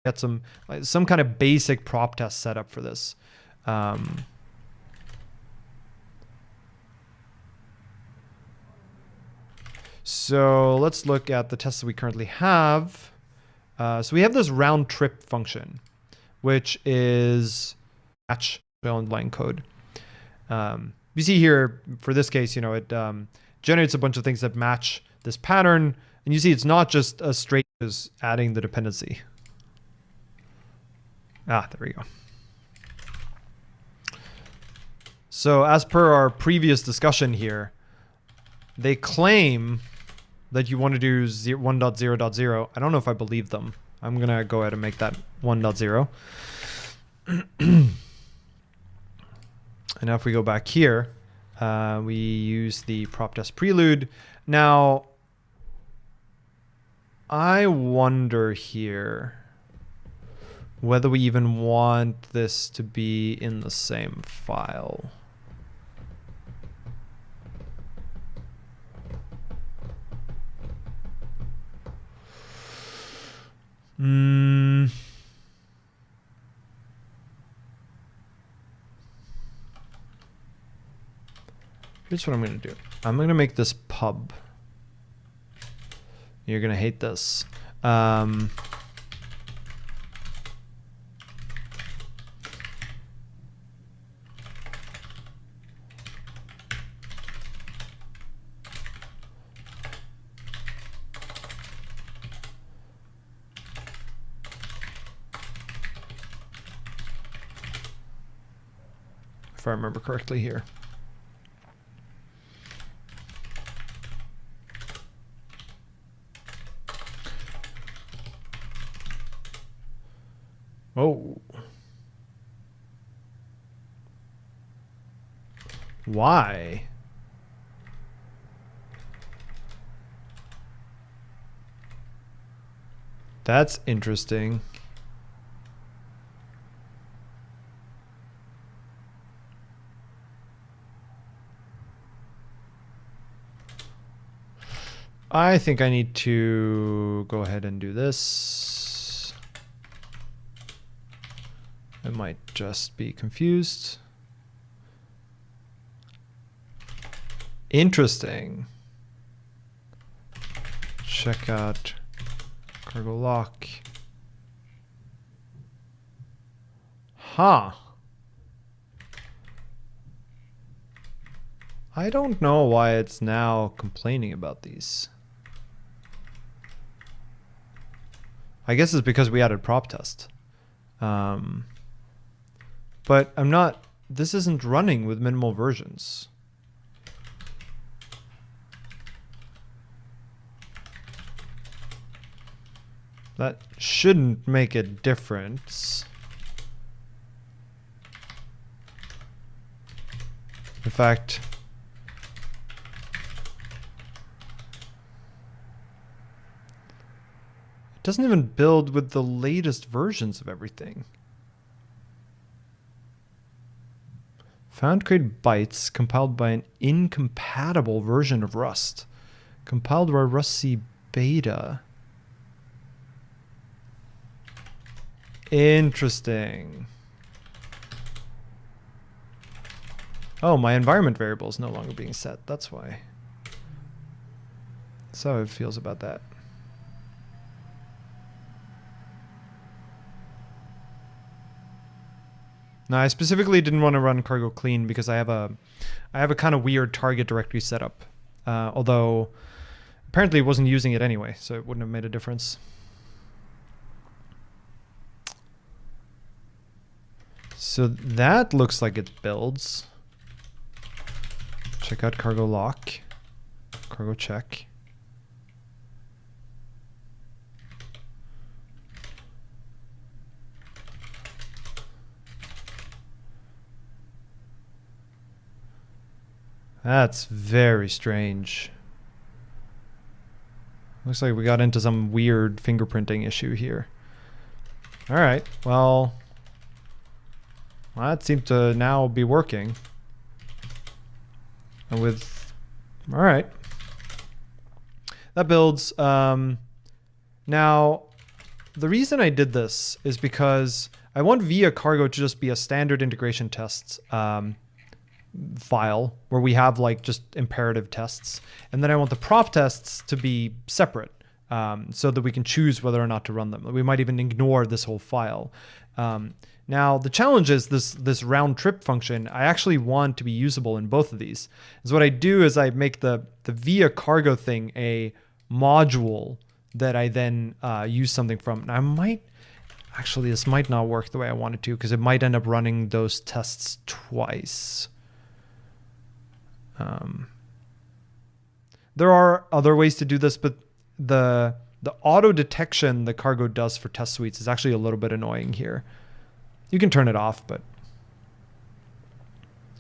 get some kind of basic prop test set up for this. So let's look at the tests that we currently have. So we have this round trip function, which is match line code. You see here, for this case, it generates a bunch of things that match this pattern. And you see it's not just a straight as adding the dependency. There we go. So as per our previous discussion here, they claim that you want to do 1.0.0. I don't know if I believe them. I'm going to go ahead and make that 1.0. And now if we go back here, we use the prop test prelude. Now, I wonder here whether we even want this to be in the same file. Here's what I'm going to do. I'm going to make this pub. You're going to hate this. If I remember correctly here. Oh. Why? That's interesting. I think I need to go ahead and do this. I might just be confused. Interesting. Check out cargo lock. Huh. I don't know why it's now complaining about these. I guess it's because we added prop test. But I'm not, this isn't running with minimal versions. That shouldn't make a difference. In fact, it doesn't even build with the latest versions of everything. Found create bytes compiled by an incompatible version of Rust. Compiled by rustc beta. Interesting. Oh, my environment variable is no longer being set. That's why. That's how it feels about that. Now, I specifically didn't want to run cargo clean because I have a kind of weird target directory setup. Although apparently it wasn't using it anyway, so it wouldn't have made a difference. So that looks like it builds. Check out cargo lock, cargo check. That's very strange. Looks like we got into some weird fingerprinting issue here. All right, well, that seems to now be working. And with, all right. That builds. Now, the reason I did this is because I want via cargo to just be a standard integration tests file where we have like just imperative tests. And then I want the prop tests to be separate so that we can choose whether or not to run them. We might even ignore this whole file. Now, the challenge is this round trip function, I actually want to be usable in both of these. So what I do is I make the via cargo thing a module that I then use something from. Now actually this might not work the way I want it to because it might end up running those tests twice. There are other ways to do this, but the auto detection the cargo does for test suites is actually a little bit annoying here. You can turn it off, but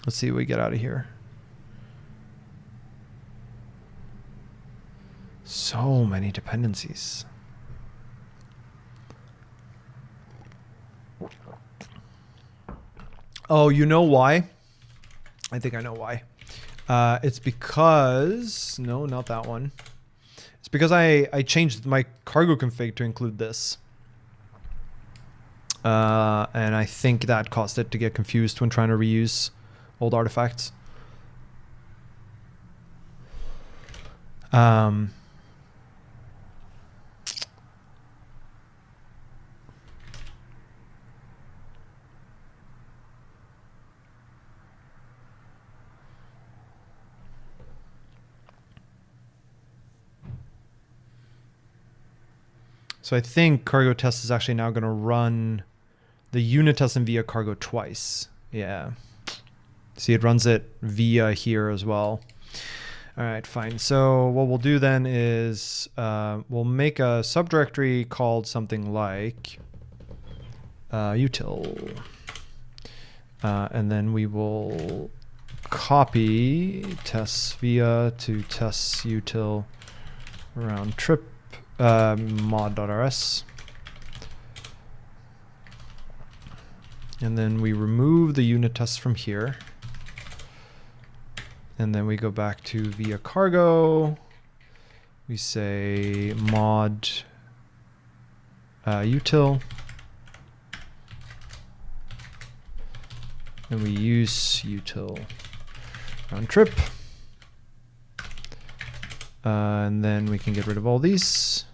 let's see what we get out of here. So many dependencies. Oh, you know why? I think I know why. It's because, no, not that one. It's because I changed my cargo config to include this. And I think that caused it to get confused when trying to reuse old artifacts. So I think cargo test is actually now going to run the unit test and via cargo twice. Yeah. See, it runs it via here as well. All right, fine. So what we'll do then is we'll make a subdirectory called something like util. And then we will copy tests via to tests util round trip mod.rs. And then we remove the unit test from here. And then we go back to via cargo. We say mod util. And we use util round trip. And then we can get rid of all these.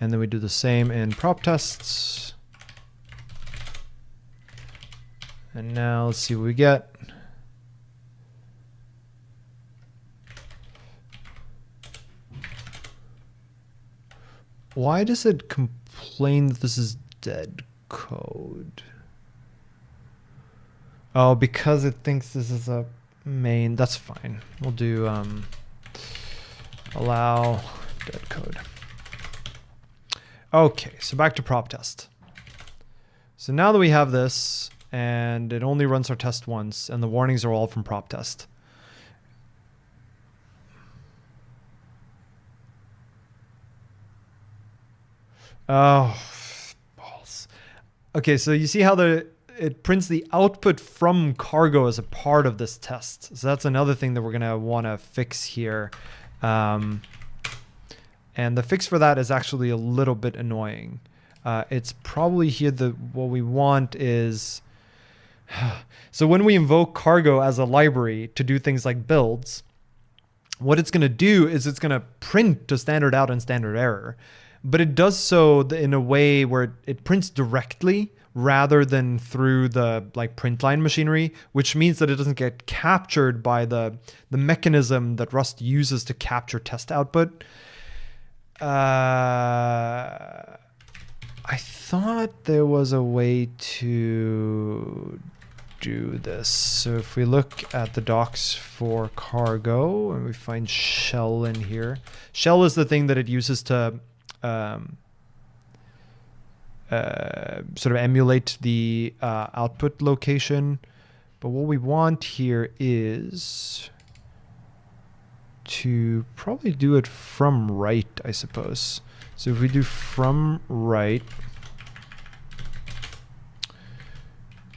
And then we do the same in prop tests. And now let's see what we get. Why does it complain that this is dead code? Oh, because it thinks this is a main. That's fine. We'll do allow dead code. Okay, so back to prop test. So now that we have this, and it only runs our test once, and the warnings are all from prop test. Oh, balls. Okay, so you see how it prints the output from cargo as a part of this test. So that's another thing that we're gonna wanna fix here. And the fix for that is actually a little bit annoying. It's probably here what we want is, so when we invoke cargo as a library to do things like builds, what it's gonna do is it's gonna print to standard out and standard error. But it does so in a way where it prints directly rather than through the like print line machinery, which means that it doesn't get captured by the mechanism that Rust uses to capture test output. I thought there was a way to do this. So if we look at the docs for cargo and we find shell in here, shell is the thing that it uses to sort of emulate the output location. But what we want here is to probably do it from right, I suppose. So if we do from right,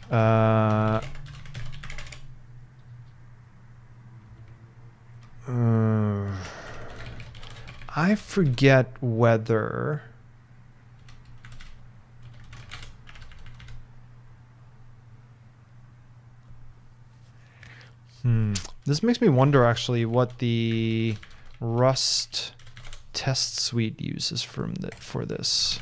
I forget whether This makes me wonder actually what the Rust test suite uses for this.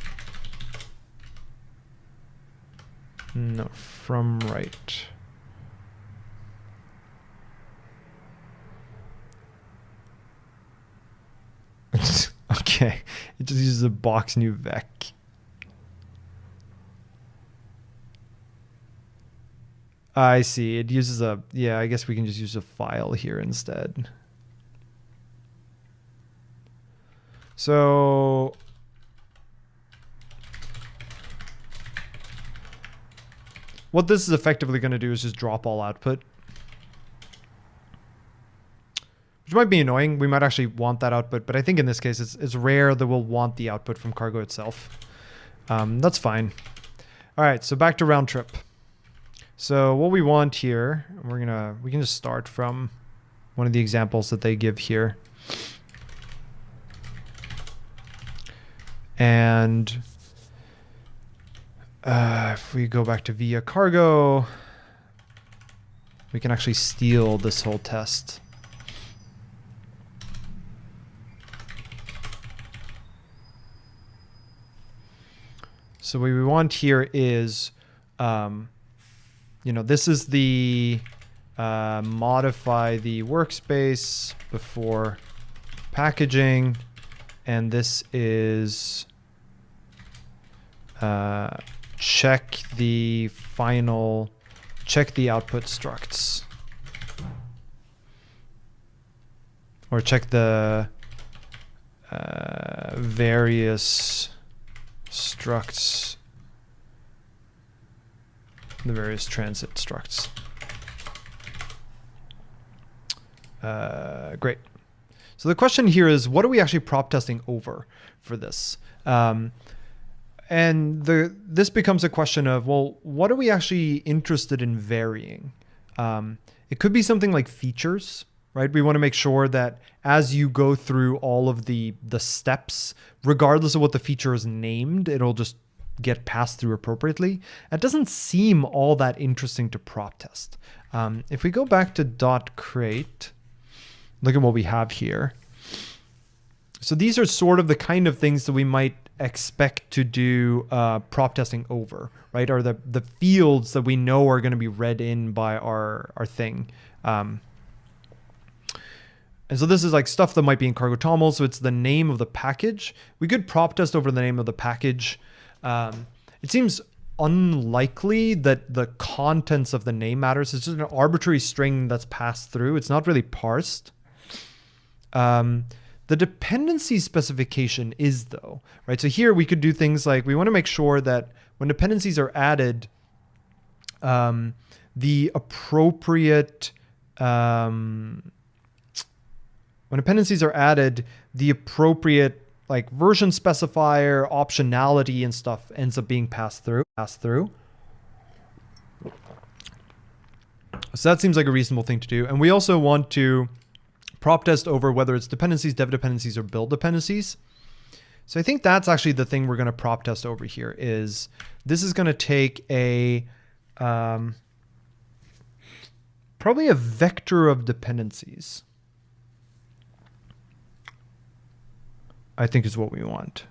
No, from right. Okay, it just uses a box new vec. I see. It uses a, yeah, I guess we can just use a file here instead. So what this is effectively going to do is just drop all output, which might be annoying. We might actually want that output, but I think in this case, it's rare that we'll want the output from cargo itself. That's fine. All right, so back to round trip. So what we want here, we can just start from one of the examples that they give here. And if we go back to via cargo, we can actually steal this whole test. So what we want here is, this is the modify the workspace before packaging, and this is check the output structs, or check the various structs, the various transit structs. Great. So the question here is, what are we actually prop testing over for this? And this becomes a question of, well, what are we actually interested in varying? It could be something like features, right? We want to make sure that as you go through all of the steps, regardless of what the feature is named, it'll just get passed through appropriately. It doesn't seem all that interesting to prop test. If we go back to .crate, look at what we have here. So these are sort of the kind of things that we might expect to do prop testing over, right? Or the fields that we know are going to be read in by our thing. And so this is like stuff that might be in cargo toml. So it's the name of the package. We could prop test over the name of the package. It seems unlikely that the contents of the name matters. It's just an arbitrary string that's passed through. It's not really parsed. The dependency specification is though, right? So here we could do things like, we want to make sure that when dependencies are added, the appropriate, like version specifier, optionality and stuff ends up being passed through. So that seems like a reasonable thing to do. And we also want to prop test over whether it's dependencies, dev dependencies, or build dependencies. So I think that's actually the thing we're going to prop test over here. Is this is going to take a probably a vector of dependencies, I think is what we want.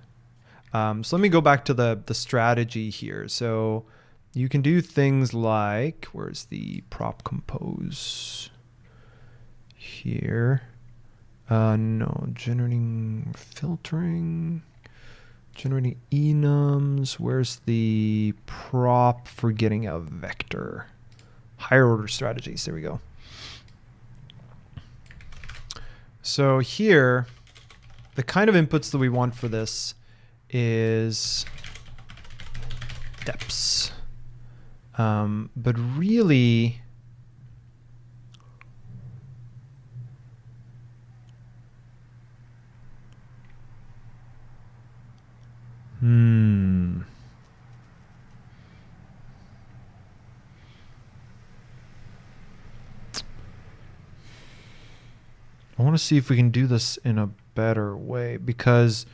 So let me go back to the strategy here. So you can do things like, where's the prop compose here? No, generating filtering, generating enums. Where's the prop for getting a vector? Higher order strategies. There we go. So here, the kind of inputs that we want for this is deps. But really, I want to see if we can do this in a better way, because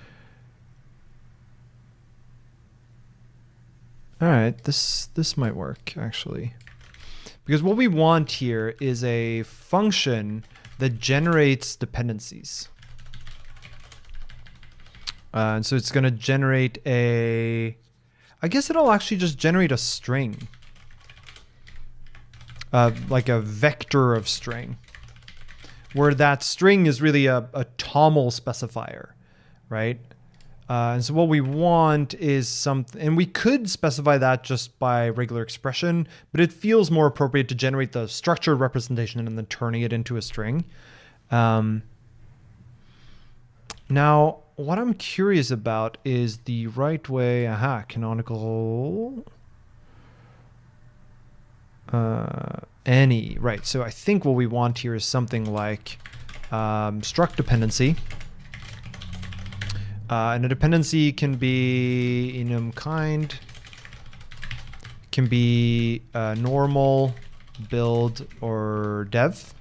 all right, this might work actually. Because what we want here is a function that generates dependencies. And so it's going to generate I guess it'll actually just generate a string. Like a vector of string. Where that string is really a toml specifier, right? And so what we want is something, and we could specify that just by regular expression, but it feels more appropriate to generate the structured representation and then turning it into a string. Now, what I'm curious about is the right way, canonical, any, right. So I think what we want here is something like struct dependency. And a dependency can be enum kind, can be normal, build, or dev.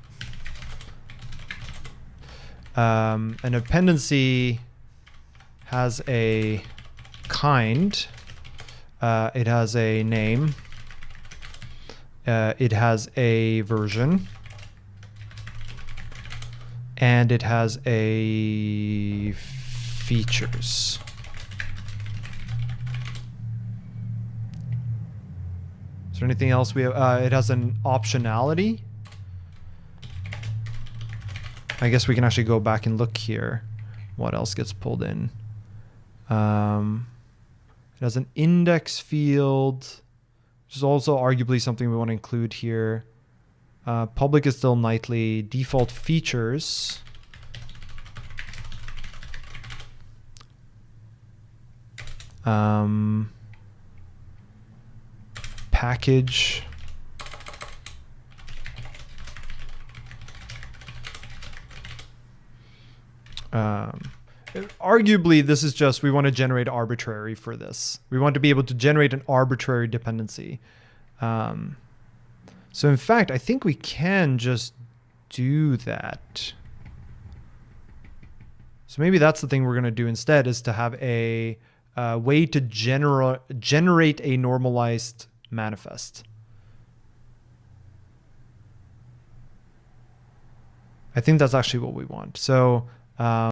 An dependency has a kind, it has a name, it has a version, and it has a features. Is there anything else we have? It has an optionality. I guess we can actually go back and look here. What else gets pulled in? It has an index field, which is also arguably something we want to include here. Public is still nightly. Default features. Package. Arguably, this is just, we want to generate arbitrary for this. We want to be able to generate an arbitrary dependency. So in fact, I think we can just do that. So maybe that's the thing we're going to do instead, is to have a way to generate a normalized manifest. I think that's actually what we want. So